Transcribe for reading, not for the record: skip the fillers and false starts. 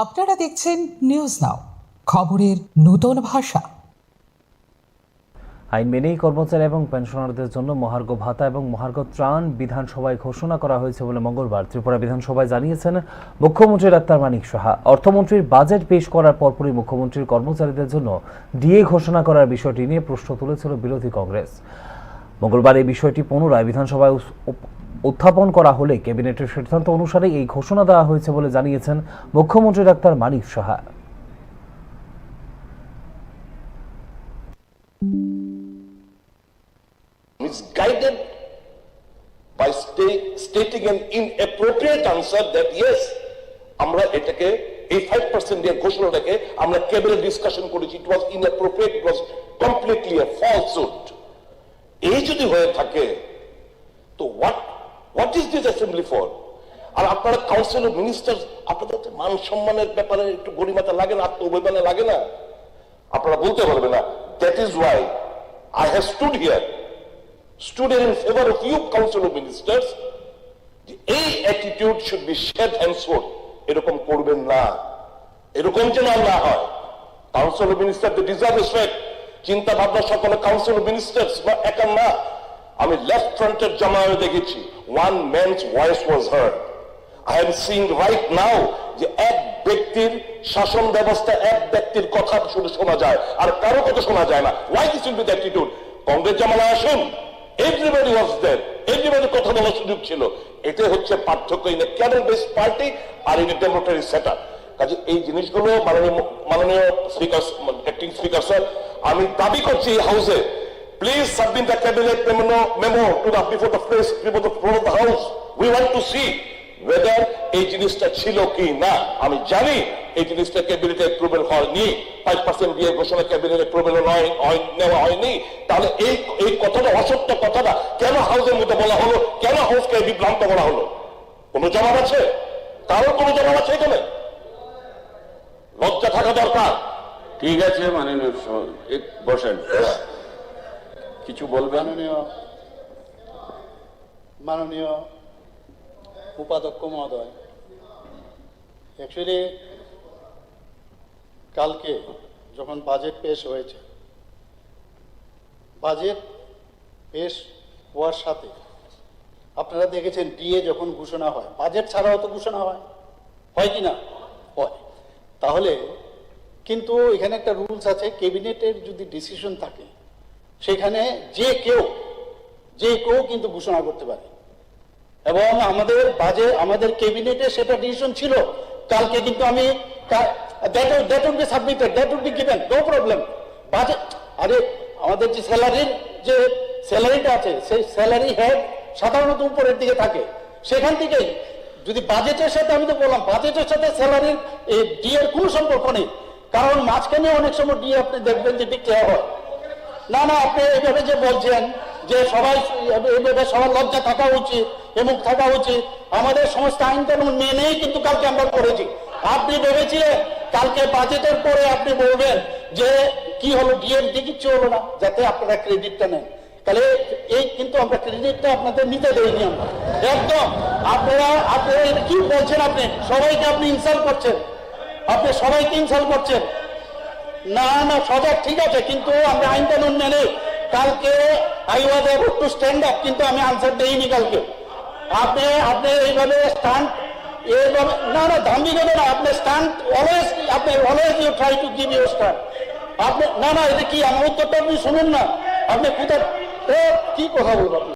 আপনারা দেখছেন news now, খবরের নতুন ভাষা। আইন মেনেই কর্মচারী এবং পেনশনারদের জন্য মহার্ঘ ভাতা এবং মহার্ঘ ত্রাণ বিধানসভায় ঘোষণা করা হয়েছে বলে মঙ্গলবার ত্রিপুরা বিধানসভায় জানিয়েছেন মুখ্যমন্ত্রী ডাক্তার মানিক সাহা। অর্থমন্ত্রীর বাজেট পেশ করার পরপরই মুখ্যমন্ত্রীর কর্মচারীদের জন্য ডিএ ঘোষণা করার বিষয়টি নিয়ে প্রশ্ন তুলেছিল বিরোধী কংগ্রেস। মঙ্গলবার এই বিষয়টি পুনরায় বিধানসভায় উত্থাপন করা হলে ক্যাবিনেটের সিদ্ধান্ত অনুসারে এই ঘোষণা দেওয়া হয়েছে বলে জানিয়েছেন মুখ্যমন্ত্রী doctor Manik Saha. Misguided by stating an inappropriate answer that yes, আমরা এটাকে এই 5% দিয়ে ঘোষণাটাকে আমরা ক্যাবিনেট ডিসকাশন করেছি, it was inappropriate, it was completely a falsehood. এই যদি হয়ে থাকে তো what is this assembly for? আর আপনারা কাউন্সিল অফ মিনিস্টার্স, আপনাদের মান সম্মানের ব্যাপারে একটু গরিমাতা লাগে না, আত্মঅভিমানে লাগে না? আপনারা বলতে পারবেন না, that is why I have stood in favor of you, Council of Ministers. এই attitude should be shed henceforth. এরকম করবেন না, এরকম যেন না হয়। Council of minister they deserve respect. চিন্তা ভাবনা সকলে কাউন্সিল অফ মিনিস্টার্স বা একা না। আমি লেফট ফ্রন্টের জমায়ে দেখেছি, one man's voice was heard. I am seeing right now যে এক ব্যক্তির শাসন ব্যবস্থা, এক ব্যক্তির কথা শুধু শোনা যায় আর কারো কথা শোনা যায় না। Why this will be the attitude? Congress জামানায় আসুন, everybody was there, everybody কথা বলার সুযোগ ছিল। এটা হচ্ছে পার্থক্য in a cadre based party আর ইন এ ডেমোক্রেটিক সেটআপ। কাজে এই জিনিসগুলো মাননীয় স্পিকার, অ্যাক্টিং স্পিকার স্যার, আমি দাবি করছি হাউসে, please submit the cabinet memo to the before the house. We want to see whether এই জিনিসটা ছিল কি না। আমি জানি এই জিনিসটা ক্যাবিনেটে অ্যাপ্রুভাল হয়নি, 5% দিয়ে ঘোষণা ক্যাবিনেট অ্যাপ্রুভাল নেওয়া হয়নি। তাহলে এই কথাটা, অসত্য কথাটা কেন হাউসের মধ্যে বলা হলো? কেন হাউসকে বিভ্রান্ত করা হলো? কোন জবাব আছে? কারোর কোন জবাব আছে এখানে? লজ্জা থাকা দরকার। ঠিক আছে, মাননীয় বসেন, কিছু বলবেন? মাননীয় উপাধ্যক্ষ মহোদয়, অ্যাকচুয়ালি কালকে যখন বাজেট পেশ হয়েছে, বাজেট পেশ হওয়ার সাথে আপনারা দেখেছেন ডিএ যখন ঘোষণা হয়, বাজেট ছাড়াও তো ঘোষণা হয় কি না? হয়। তাহলে কিন্তু এখানে একটা রুলস আছে, ক্যাবিনেটের যদি ডিসিশন থাকে সেখানে যে কেউ কিন্তু ঘোষণা করতে পারে, এবং আমাদের ক্যাবিনেটে সেটা ডিসিশন ছিল কালকে। কিন্তু আমি that would be submitted, that would be given, no problem. Budget, আরে আমাদের যে স্যালারিটা আছে, সেই স্যালারি হেড সাধারণত উপরের দিকে থাকে, সেখান থেকে যদি বাজেটের সাথে, আমি তো বললাম বাজেটের সাথে স্যালারির ডিএর কোনো সম্পর্ক নেই, কারণ মাঝখানে অনেক সময় ডিএ আপনি দেখবেন যে ডিক্লেয়ার হয় না। আপনি এইভাবে যে বলছেন যে এইভাবে সবার লজ্জা থাকা উচিত এবং থাকা উচিত, আমাদের সমস্ত আইন কানুন মেনেই কিন্তু কালকে আমরা করেছি। আপনি ভেবেছিলেন কালকে বাজেটের পরে আপনি বলবেন যে কি হলো, ডিএর দিয়ে কিচ্ছু হলো না, যাতে আপনারা ক্রেডিটটা নেন। তাহলে এই কিন্তু আমরা ক্রেডিটটা আপনাদের নিতে দেইনি আমরা একদম। আপনারা কি বলছেন? আপনি সবাইকে আপনি ইনসাল্ট করছেন, আপনি সবাইকে ইনসাল্ট করছেন। না সজাগ, ঠিক আছে, কিন্তু আমরা আইন কানুন মেনে কালকে I was able to stand up, কিন্তু আমি আনসার দেইনি কালকে। আপনি এইভাবে স্ট্যান্ড, এইভাবে না দাম্ভিক হবে না। আপনি stand always you try to give your stand. আপনি না এটা কি, আমার উত্তরটা আপনি শুনুন না। আপনি কোথায় কি কথা বলবেন?